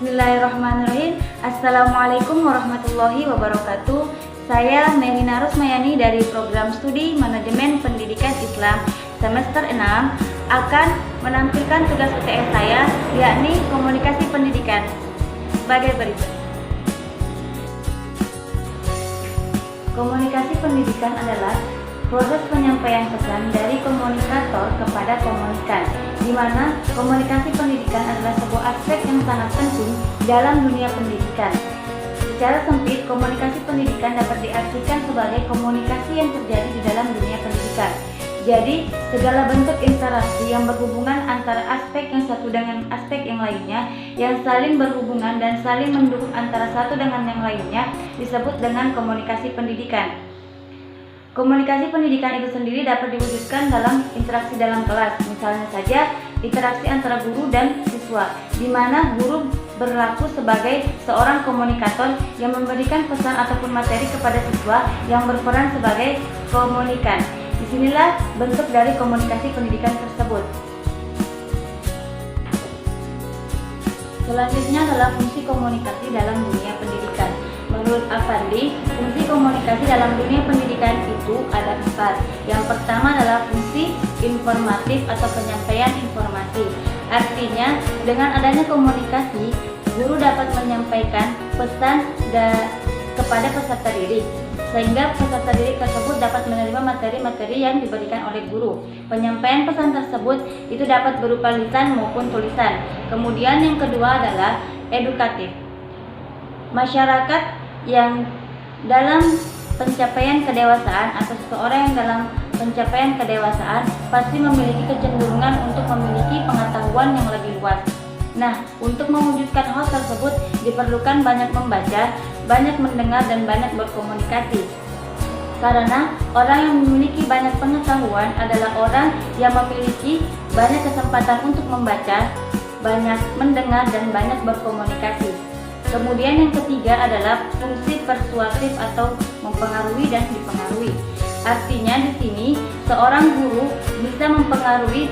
Bismillahirrahmanirrahim. Assalamualaikum warahmatullahi wabarakatuh. Saya Melina Rusmayani dari Program Studi Manajemen Pendidikan Islam semester 6 akan menampilkan tugas UTS saya, yakni komunikasi pendidikan sebagai berikut. Komunikasi pendidikan adalah proses penyampaian pesan dari komunikator kepada komunikan, di mana komunikasi pendidikan adalah sebuah aspek yang sangat penting dalam dunia pendidikan. Secara sempit, komunikasi pendidikan dapat diartikan sebagai komunikasi yang terjadi di dalam dunia pendidikan. Jadi, segala bentuk interaksi yang berhubungan antara aspek yang satu dengan aspek yang lainnya, yang saling berhubungan dan saling mendukung antara satu dengan yang lainnya, disebut dengan komunikasi pendidikan. Komunikasi pendidikan itu sendiri dapat diwujudkan dalam interaksi dalam kelas, misalnya saja interaksi antara guru dan siswa, di mana guru berlaku sebagai seorang komunikator yang memberikan pesan ataupun materi kepada siswa yang berperan sebagai komunikan. Disinilah bentuk dari komunikasi pendidikan tersebut. Selanjutnya adalah fungsi komunikasi dalam dunia pendidikan. Menurut Afandi, fungsi komunikasi dalam dunia pendidikan itu ada 4. Yang pertama adalah fungsi informatif atau penyampaian informasi. Artinya, dengan adanya komunikasi, guru dapat menyampaikan pesan kepada peserta didik, sehingga peserta didik tersebut dapat menerima materi-materi yang diberikan oleh guru. Penyampaian pesan tersebut itu dapat berupa lisan maupun tulisan. Kemudian yang kedua adalah edukatif. Masyarakat yang dalam pencapaian kedewasaan atau seseorang yang dalam pencapaian kedewasaan pasti memiliki kecenderungan untuk memiliki pengetahuan yang lebih luas. Nah, untuk mewujudkan hal tersebut diperlukan banyak membaca, banyak mendengar, dan banyak berkomunikasi. Karena orang yang memiliki banyak pengetahuan adalah orang yang memiliki banyak kesempatan untuk membaca, banyak mendengar, dan banyak berkomunikasi. Kemudian yang ketiga adalah fungsi persuasif atau mempengaruhi dan dipengaruhi. Artinya di sini seorang guru bisa mempengaruhi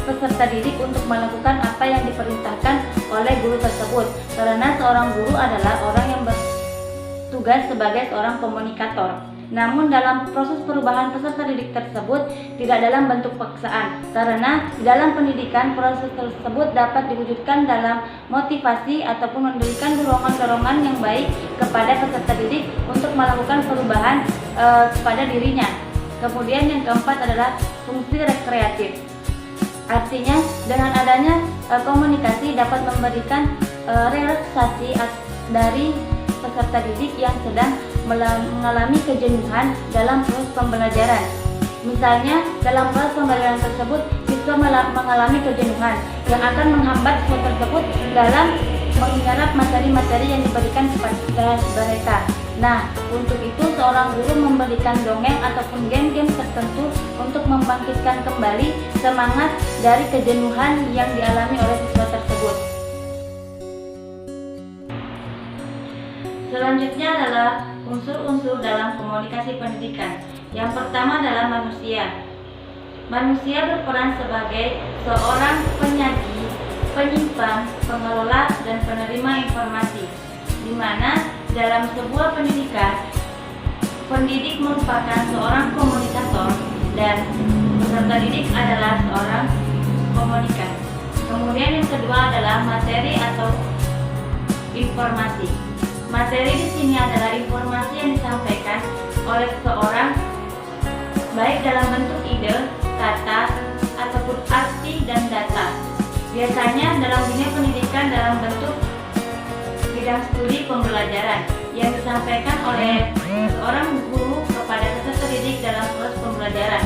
peserta didik untuk melakukan apa yang diperintahkan oleh guru tersebut. Karena seorang guru adalah orang yang bertugas sebagai seorang komunikator. Namun dalam proses perubahan peserta didik tersebut tidak dalam bentuk paksaan, karena di dalam pendidikan proses tersebut dapat diwujudkan dalam motivasi ataupun memberikan dorongan-dorongan yang baik kepada peserta didik untuk melakukan perubahan kepada dirinya. Kemudian yang keempat adalah fungsi rekreatif. Artinya dengan adanya komunikasi dapat memberikan relaksasi dari peserta didik yang sedang mengalami kejenuhan dalam proses pembelajaran. Misalnya, dalam proses pembelajaran tersebut, siswa mengalami kejenuhan yang akan menghambat siswa tersebut dalam mengingat materi-materi yang diberikan kepada mereka. Nah, untuk itu seorang guru memberikan dongeng ataupun game-game tertentu untuk membangkitkan kembali semangat dari kejenuhan yang dialami oleh siswa tersebut. Selanjutnya adalah unsur-unsur dalam komunikasi pendidikan. Yang pertama adalah manusia. Manusia berperan sebagai seorang penyaji, penyimpan, pengelola, dan penerima informasi, di mana dalam sebuah pendidikan, pendidik merupakan seorang komunikator dan peserta didik adalah seorang komunikan. Kemudian yang kedua adalah materi atau informasi. Materi di sini adalah informasi yang disampaikan oleh seseorang baik dalam bentuk ide, kata, ataupun arti dan data. Biasanya dalam dunia pendidikan dalam bentuk bidang studi pembelajaran yang disampaikan oleh seorang guru kepada peserta didik dalam proses pembelajaran.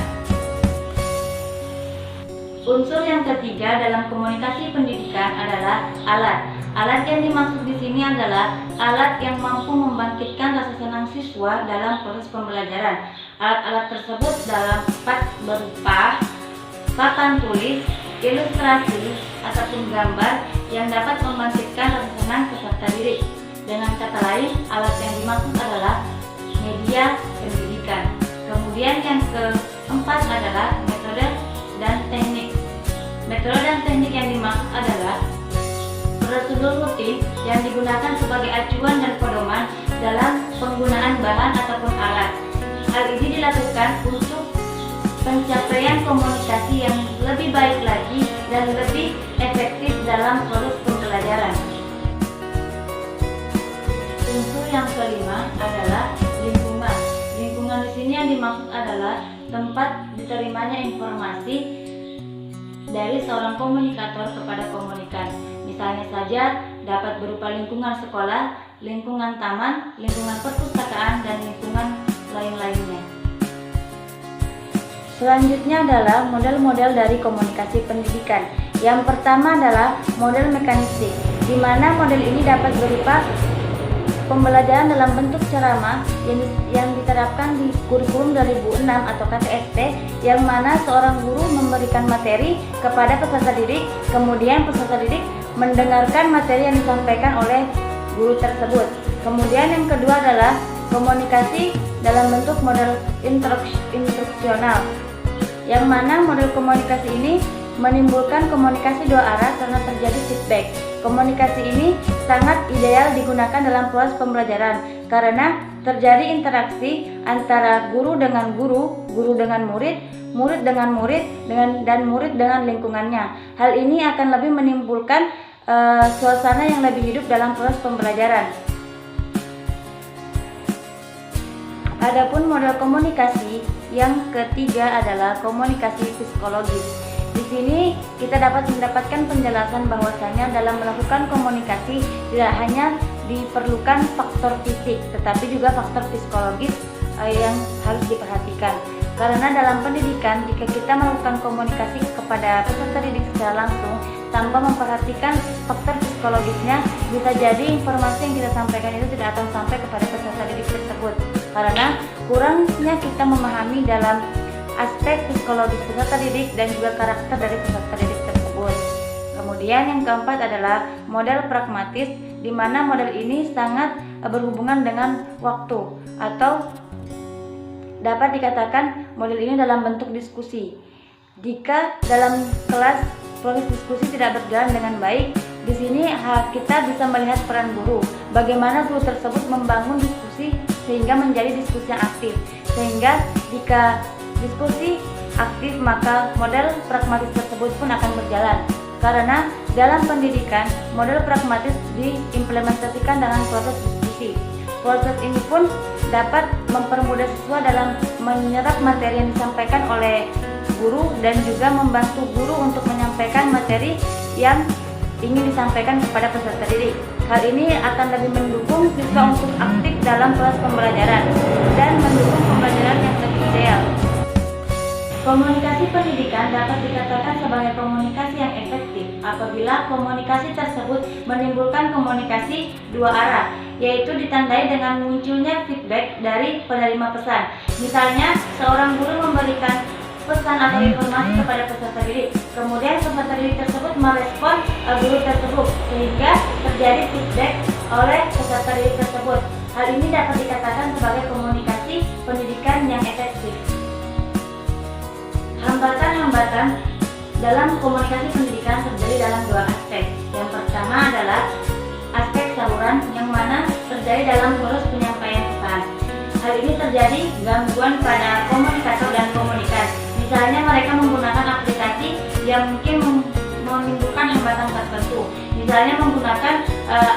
Unsur yang ketiga dalam komunikasi pendidikan adalah alat. Alat yang dimaksud di sini adalah alat yang mampu membangkitkan rasa senang siswa dalam proses pembelajaran. Alat-alat tersebut dapat berupa papan tulis, ilustrasi, ataupun gambar yang dapat membangkitkan rasa senang peserta didik. Dengan kata lain, alat yang dimaksud adalah media pendidikan. Kemudian yang keempat adalah metode dan teknik. Metode dan teknik yang dimaksud adalah prosedur rutin yang digunakan sebagai acuan dan pedoman dalam penggunaan bahan ataupun alat. Hal ini dilakukan untuk pencapaian komunikasi yang lebih baik lagi dan lebih efektif dalam proses pembelajaran. Unsur yang kelima adalah lingkungan. Lingkungan di sini yang dimaksud adalah tempat diterimanya informasi dari seorang komunikator kepada komunikan. Misalnya saja dapat berupa lingkungan sekolah, lingkungan taman, lingkungan perpustakaan, dan lingkungan lain-lainnya. Selanjutnya adalah model-model dari komunikasi pendidikan. Yang pertama adalah model mekanistik, di mana model ini dapat berupa pembelajaran dalam bentuk ceramah yang diterapkan di kurikulum 2006 atau KTST, yang mana seorang guru memberikan materi kepada peserta didik, kemudian peserta didik mendengarkan materi yang disampaikan oleh guru tersebut. Kemudian yang kedua adalah komunikasi dalam bentuk model instruksional, yang mana model komunikasi ini menimbulkan komunikasi dua arah karena terjadi feedback. Komunikasi ini sangat ideal digunakan dalam proses pembelajaran karena terjadi interaksi antara guru dengan guru, guru dengan murid, murid dengan murid, dan murid dengan lingkungannya. Hal ini akan lebih menimbulkan suasana yang lebih hidup dalam proses pembelajaran. Adapun model komunikasi yang ketiga adalah komunikasi psikologis. Di sini kita dapat mendapatkan penjelasan bahwasanya dalam melakukan komunikasi tidak hanya diperlukan faktor fisik, tetapi juga faktor psikologis yang harus diperhatikan. Karena dalam pendidikan, jika kita melakukan komunikasi kepada peserta didik secara langsung tanpa memperhatikan faktor psikologisnya, bisa jadi informasi yang kita sampaikan itu tidak akan sampai kepada peserta didik tersebut. Karena kurangnya kita memahami dalam aspek psikologis peserta didik dan juga karakter dari peserta didik tersebut. Kemudian yang keempat adalah model pragmatis, di mana model ini sangat berhubungan dengan waktu, atau dapat dikatakan model ini dalam bentuk diskusi. Jika dalam kelas proses diskusi tidak berjalan dengan baik, di sini kita bisa melihat peran guru, bagaimana guru tersebut membangun diskusi sehingga menjadi diskusi yang aktif. Sehingga jika diskusi aktif, maka model pragmatis tersebut pun akan berjalan. Karena dalam pendidikan, model pragmatis diimplementasikan dalam proses diskusi. Proses ini pun dapat mempermudah siswa dalam menyerap materi yang disampaikan oleh guru dan juga membantu guru untuk menyampaikan materi yang ingin disampaikan kepada peserta didik. Hal ini akan lebih mendukung siswa untuk aktif dalam proses pembelajaran dan mendukung pembelajaran yang lebih ideal. Komunikasi pendidikan dapat dikatakan sebagai komunikasi yang efektif apabila komunikasi tersebut menimbulkan komunikasi dua arah, yaitu ditandai dengan munculnya feedback dari penerima pesan. Misalnya, seorang guru memberikan pesan atau informasi kepada peserta didik, kemudian peserta didik tersebut merespon guru tersebut, sehingga terjadi feedback oleh peserta didik tersebut. Hal ini dapat dikatakan sebagai komunikasi pendidikan yang efektif. Hambatan-hambatan dalam komunikasi pendidikan terjadi dalam dua aspek. Yang pertama adalah aspek saluran, yang mana terjadi dalam proses penyampaian pesan. Hal ini terjadi gangguan pada komunikator dan komunikan. Misalnya mereka menggunakan aplikasi yang mungkin menimbulkan hambatan tertentu. Misalnya menggunakan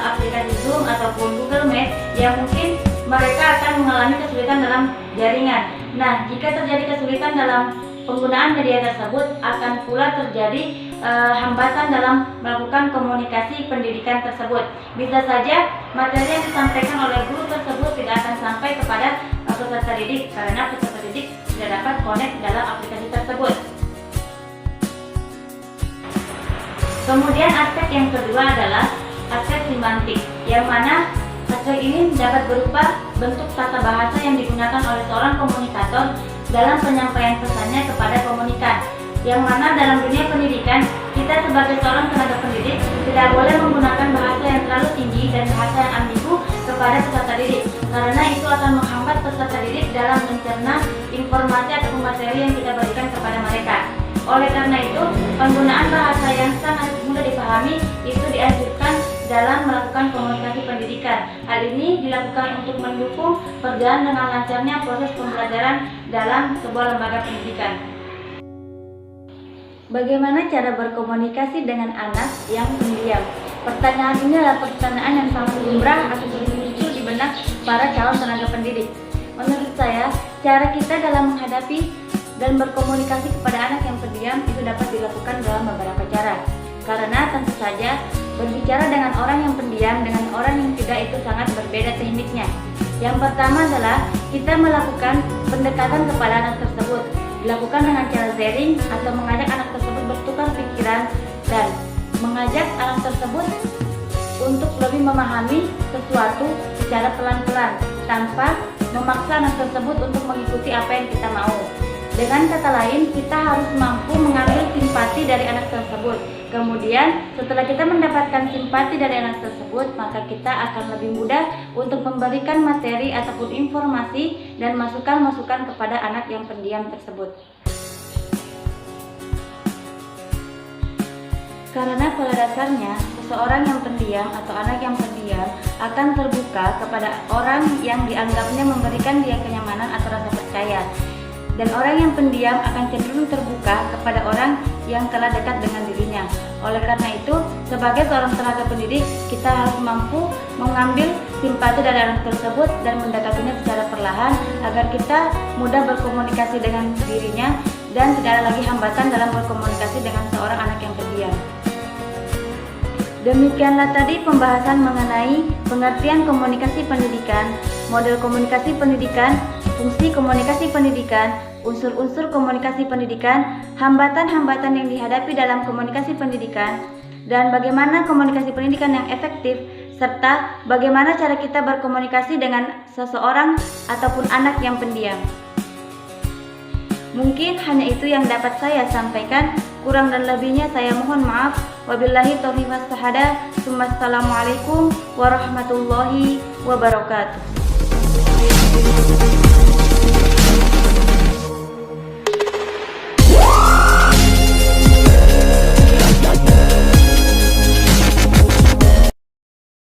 aplikasi Zoom ataupun Google Meet yang mungkin mereka akan mengalami kesulitan dalam jaringan. Nah, jika terjadi kesulitan dalam penggunaan media tersebut, akan pula terjadi hambatan dalam melakukan komunikasi pendidikan tersebut. Bisa saja materi yang disampaikan oleh guru tersebut tidak akan sampai kepada peserta didik karena peserta didik tidak dapat connect dalam aplikasi tersebut. Kemudian aspek yang kedua adalah aspek semantik, yang mana aspek ini dapat berupa bentuk tata bahasa yang digunakan oleh seorang komunikator dalam penyampaian pesannya kepada komunikan, yang mana dalam dunia pendidikan kita sebagai seorang tenaga pendidik tidak boleh menggunakan bahasa yang terlalu tinggi dan bahasa yang ambigu kepada peserta didik, karena itu akan menghambat peserta didik dalam mencerna informasi atau materi yang kita berikan kepada mereka. Oleh karena itu, penggunaan bahasa yang sangat mudah dipahami itu dianjurkan dalam melakukan komunikasi pendidikan. Hal ini dilakukan untuk mendukung berjalan dengan lancarnya proses pembelajaran dalam sebuah lembaga pendidikan. Bagaimana cara berkomunikasi dengan anak yang pendiam? Pertanyaan ini adalah pertanyaan yang sangat lumrah atau sering muncul di benak para calon tenaga pendidik. Menurut saya, cara kita dalam menghadapi dan berkomunikasi kepada anak yang pendiam itu dapat dilakukan dalam beberapa cara. Karena tentu saja berbicara dengan orang yang pendiam dengan orang yang tidak itu sangat berbeda tekniknya. Yang pertama adalah kita melakukan pendekatan kepada anak tersebut, dilakukan dengan cara sharing atau mengajak anak tersebut bertukar pikiran dan mengajak anak tersebut untuk lebih memahami sesuatu secara pelan-pelan tanpa memaksa anak tersebut untuk mengikuti apa yang kita mau. Dengan kata lain, kita harus mampu mengambil simpati dari anak tersebut. Kemudian, setelah kita mendapatkan simpati dari anak tersebut, maka kita akan lebih mudah untuk memberikan materi ataupun informasi dan masukan-masukan kepada anak yang pendiam tersebut. Karena pada dasarnya, seseorang yang pendiam atau anak yang pendiam akan terbuka kepada orang yang dianggapnya memberikan dia kenyamanan atau rasa percaya. Dan orang yang pendiam akan cenderung terbuka kepada orang yang telah dekat dengan dirinya. Oleh karena itu, sebagai seorang tenaga pendidik, kita harus mampu mengambil simpati dari anak tersebut dan mendekatinya secara perlahan agar kita mudah berkomunikasi dengan dirinya dan tidak ada lagi hambatan dalam berkomunikasi dengan seorang anak yang pendiam. Demikianlah tadi pembahasan mengenai pengertian komunikasi pendidikan, model komunikasi pendidikan, fungsi komunikasi pendidikan, unsur-unsur komunikasi pendidikan, hambatan-hambatan yang dihadapi dalam komunikasi pendidikan, dan bagaimana komunikasi pendidikan yang efektif, serta bagaimana cara kita berkomunikasi dengan seseorang ataupun anak yang pendiam. Mungkin hanya itu yang dapat saya sampaikan. Kurang dan lebihnya saya mohon maaf. Wabillahi taufiq was hidayah. Assalamualaikum warahmatullahi wabarakatuh.